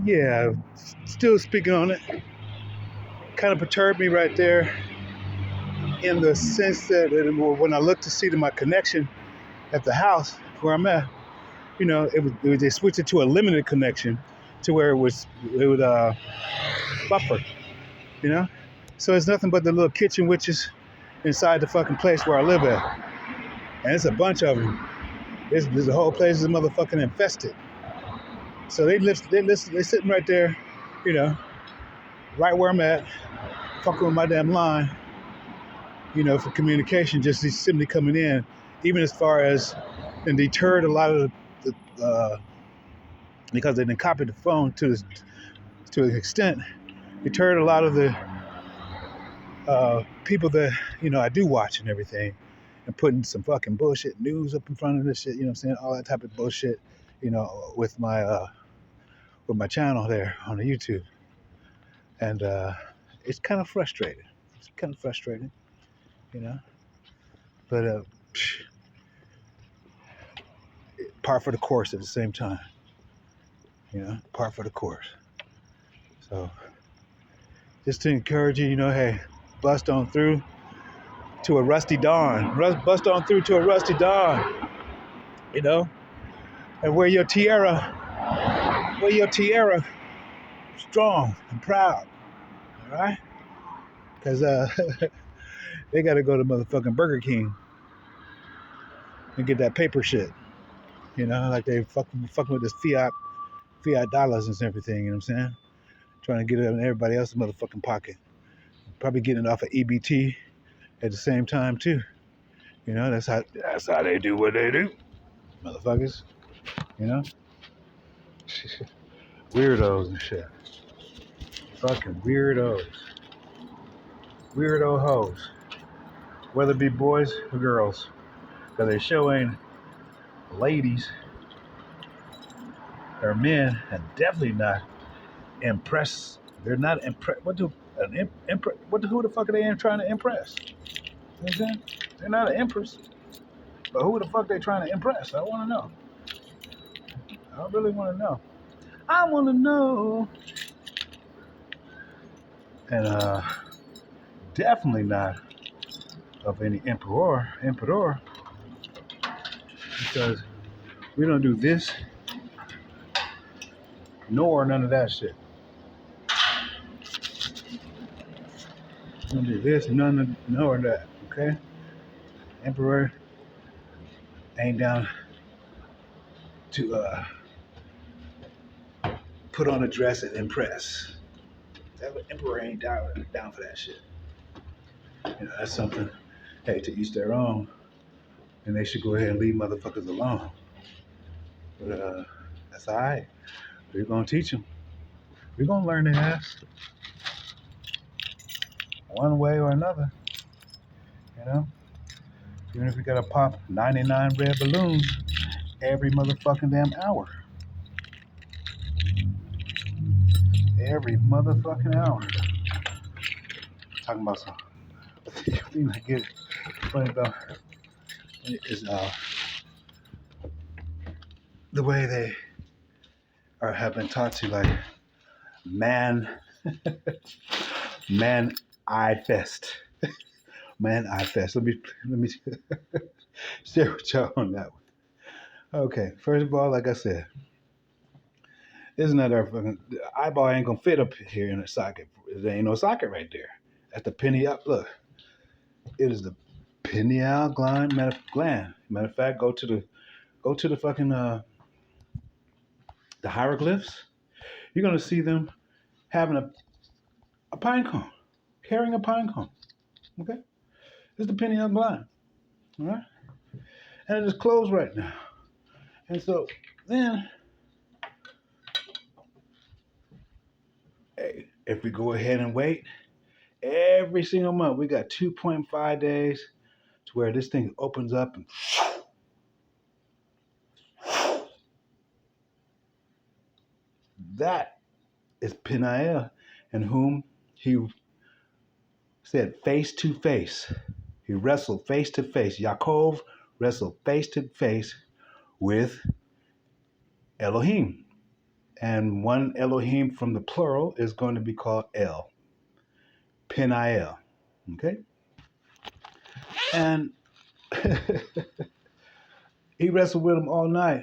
Yeah, still speaking on it. Kind of perturbed me right there in the sense that when I looked to see my connection at the house where I'm at, they switched it to a limited connection to where it would buffer, you know. So it's nothing but the little kitchen witches inside the fucking place where I live at, and it's a bunch of them. There's the whole place is motherfucking infested. So they sitting right there, you know, right where I'm at, fucking with my damn line, for communication, just simply coming in, even as far as and deterred a lot of because they didn't copy the phone to an extent, deterred a lot of the people that I do watch and everything, and putting some fucking bullshit news up in front of this shit. You know what I'm saying? All that type of bullshit. With my channel there on the YouTube, and it's kind of frustrating. It's kind of frustrating, you know. But par for the course at the same time. Par for the course. So just to encourage you, hey, bust on through to a rusty dawn. Bust on through to a rusty dawn, and wear your tiara strong and proud, all right? Because they got to go to motherfucking Burger King and get that paper shit, like they fucking with this fiat dollars and everything, you know what I'm saying? Trying to get it in everybody else's motherfucking pocket. Probably getting it off of EBT at the same time too. That's how they do what they do, motherfuckers. Weirdos and shit. Fucking weirdos. Weirdo hoes. Whether it be boys or girls. Because they sure ain't ladies or men, and definitely not impressed. They're not impressed. Who the fuck are they trying to impress? You know what I'm saying? They're not an empress. But who the fuck they trying to impress? I want to know. I really want to know. I want to know. And definitely not of any emperor, because we don't do this, nor none of that shit. We don't do this, nor that, okay? Emperor ain't down to put on a dress and impress. That emperor ain't down for that shit. That's something, hey, to each their own, and they should go ahead and leave motherfuckers alone. But that's all right. We're gonna teach them. We're gonna learn their ass one way or another. Even if we gotta pop 99 red balloons every motherfucking damn hour. Every motherfucking hour. Talking about some. The thing I get funny about is the way they have been taught to, like, man eye fest. Man eye fest. Let me share with y'all on that one. Okay, first of all, like I said, isn't that our fucking eyeball ain't gonna fit up here in the socket? There ain't no socket right there. That's the pineal. Look, it is the pineal gland. Matter of fact, go to the fucking the hieroglyphs. You're gonna see them having a pine cone, carrying a pine cone. Okay, this is the pineal gland. All right, and it is closed right now. And so then, hey, if we go ahead and wait, every single month we got 2.5 days to where this thing opens up and that is Peniel, in whom he said face to face. He wrestled face to face. Yaakov wrestled face to face with Elohim. And one Elohim from the plural is going to be called El, Peniel. Okay? And he wrestled with him all night,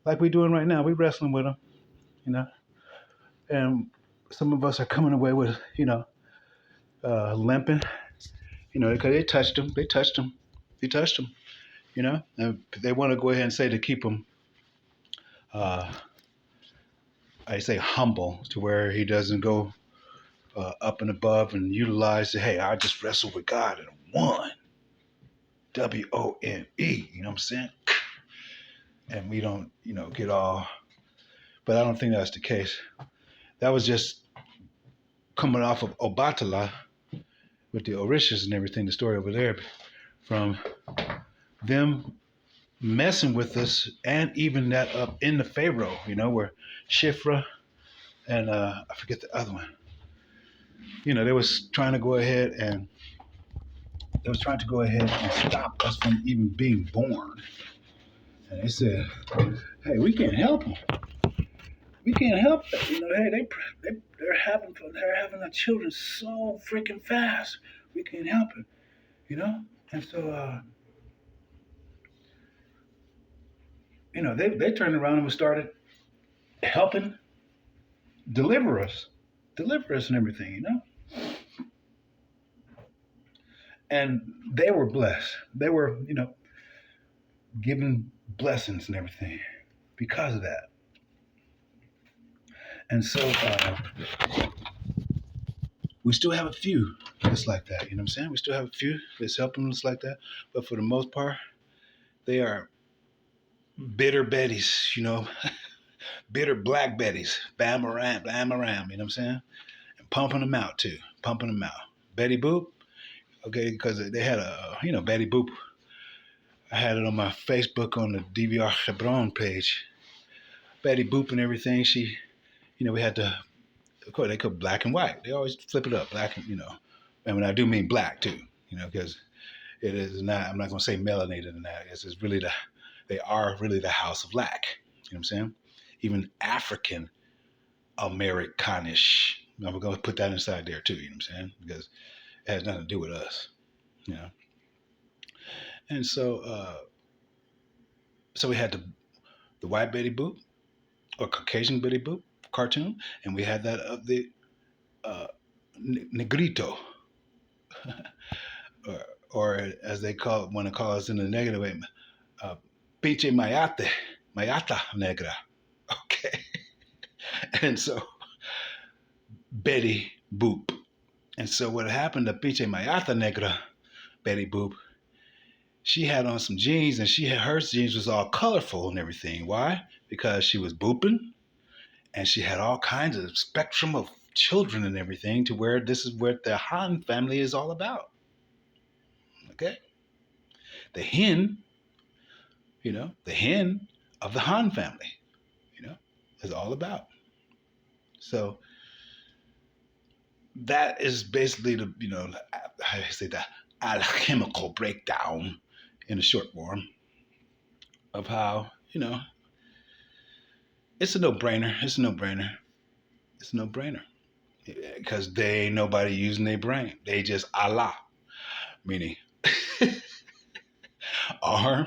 like we're doing right now. We're wrestling with him, you know. And some of us are coming away with, limping, because they touched him. They touched him. They touched him, And they want to go ahead and say to keep him, uh, I say humble, to where he doesn't go up and above and utilize the, hey, I just wrestled with God and won. WOME, you know what I'm saying? And we don't, get all, but I don't think that's the case. That was just coming off of Obatala with the Orishas and everything, the story over there, from them messing with us, and even that up in the Pharaoh, where Shifra and I forget the other one, they was trying to go ahead and stop us from even being born. And they said, hey, we can't help them. We can't help it. Hey, they're having our children so freaking fast. We can't help it. And so they turned around and started helping deliver us and everything. And they were blessed. They were, given blessings and everything because of that. And so we still have a few that's like that. You know what I'm saying? We still have a few that's helping us like that. But for the most part, they are bitter Betties, bitter black Betties. Bam around, you know what I'm saying? And pumping them out too. Pumping them out. Betty Boop, okay, because they had Betty Boop. I had it on my Facebook on the DVR Hebron page. Betty Boop and everything, she, we had to, of course, they could black and white. They always flip it up, black and, and when I do mean black too, because it is not, I'm not going to say melanated in that. It's really they are really the house of lack. You know what I'm saying? Even African Americanish. I'm going to put that inside there too, you know what I'm saying? Because it has nothing to do with us, And so, so we had the white Betty Boop, or Caucasian Betty Boop cartoon, and we had that of the Negrito, or as they want to call us in the negative way, Pinche Mayata Negra. Okay. And so, Betty Boop. And so what happened to Pinche Mayata Negra, Betty Boop, she had on some jeans, and her jeans was all colorful and everything. Why? Because she was booping, and she had all kinds of spectrum of children and everything, to where this is what the Han family is all about. Okay? The hen, the hen of the Han family, is all about. So that is basically the, how I say that, alchemical breakdown in a short form of how, it's a no-brainer. It's a no-brainer. It's a no-brainer. Because they ain't nobody using their brain. They just Allah. Meaning arm,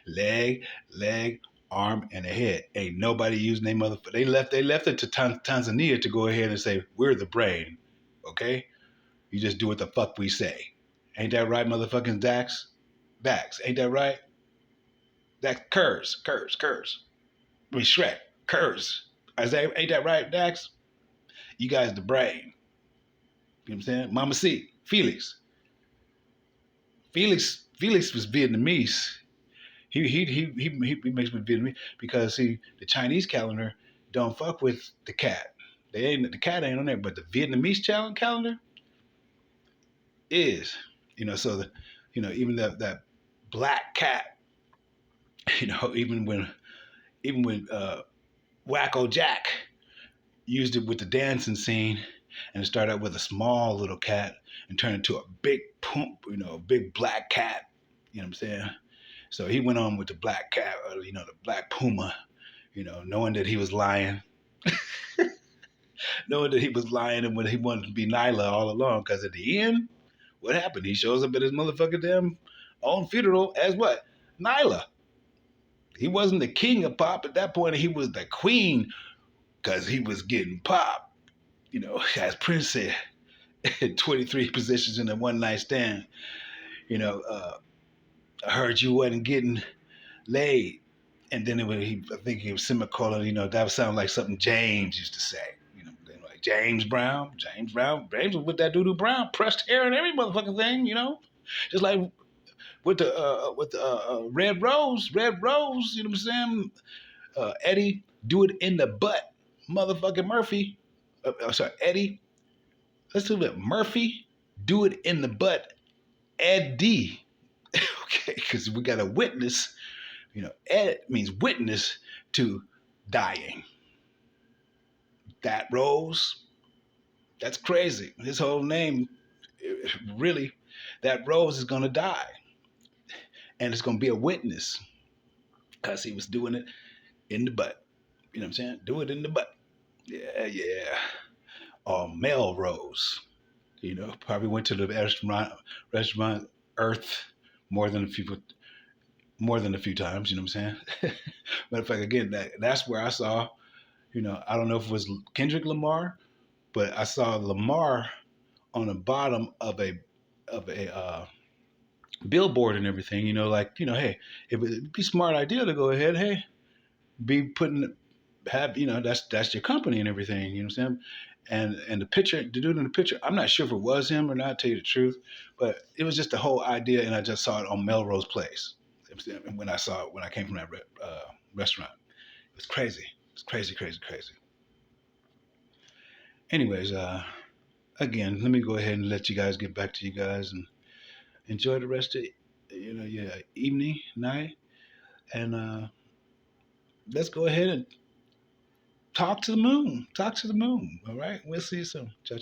leg, arm, and a head. Ain't nobody using their motherfucker. They left it to Tanzania to go ahead and say, we're the brain. Okay? You just do what the fuck we say. Ain't that right, motherfucking Dax? Dax, ain't that right? Dax, curse. We Shrek, curse. Ain't that right, Dax? You guys the brain. You know what I'm saying? Mama C, Felix. Felix was Vietnamese. He makes me Vietnamese because the Chinese calendar don't fuck with the cat. The cat ain't on there, but the Vietnamese calendar is. So even that black cat, even when Wacko Jack used it with the dancing scene, and it started out with a small little cat and turned into a big a big black cat. You know what I'm saying? So he went on with the black cat, the black puma, knowing that he was lying, knowing that he was lying and when he wanted to be Nyla all along. Because at the end, what happened? He shows up at his motherfucking damn own funeral as what? Nyla. He wasn't the king of pop at that point. He was the queen because he was getting pop. As Prince said, 23 positions in a one night stand. I heard you wasn't getting laid. And then I think he was semicolon, that would sound like something James used to say. Like James Brown. James was with that doo-doo Brown, pressed hair and every motherfucking thing, Just like with the Red Rose, you know what I'm saying? Eddie, do it in the butt. Motherfucking Murphy. Sorry, Eddie. Let's do it. Murphy, do it in the butt. Eddie. Okay, because we got a witness. Ed means witness to dying. That Rose, that's crazy. His whole name, really, that Rose is going to die. And it's going to be a witness because he was doing it in the butt. You know what I'm saying? Do it in the butt. Yeah. Or Melrose. Probably went to the restaurant Earth more than a few times. You know what I'm saying? Matter of fact, again, that's where I saw. I don't know if it was Kendrick Lamar, but I saw Lamar on the bottom of a billboard and everything. Hey, it'd be a smart idea to go ahead. Hey, be that's your company and everything. You know what I'm saying? And the dude in the picture, I'm not sure if it was him or not, to tell you the truth, but it was just the whole idea, and I just saw it on Melrose Place. When I came from that restaurant, it was crazy. It's crazy. Anyways, again, let me go ahead and let you guys get back to you guys and enjoy the rest of your evening, night, and let's go ahead and talk to the moon. All right, we'll see you soon. Ciao.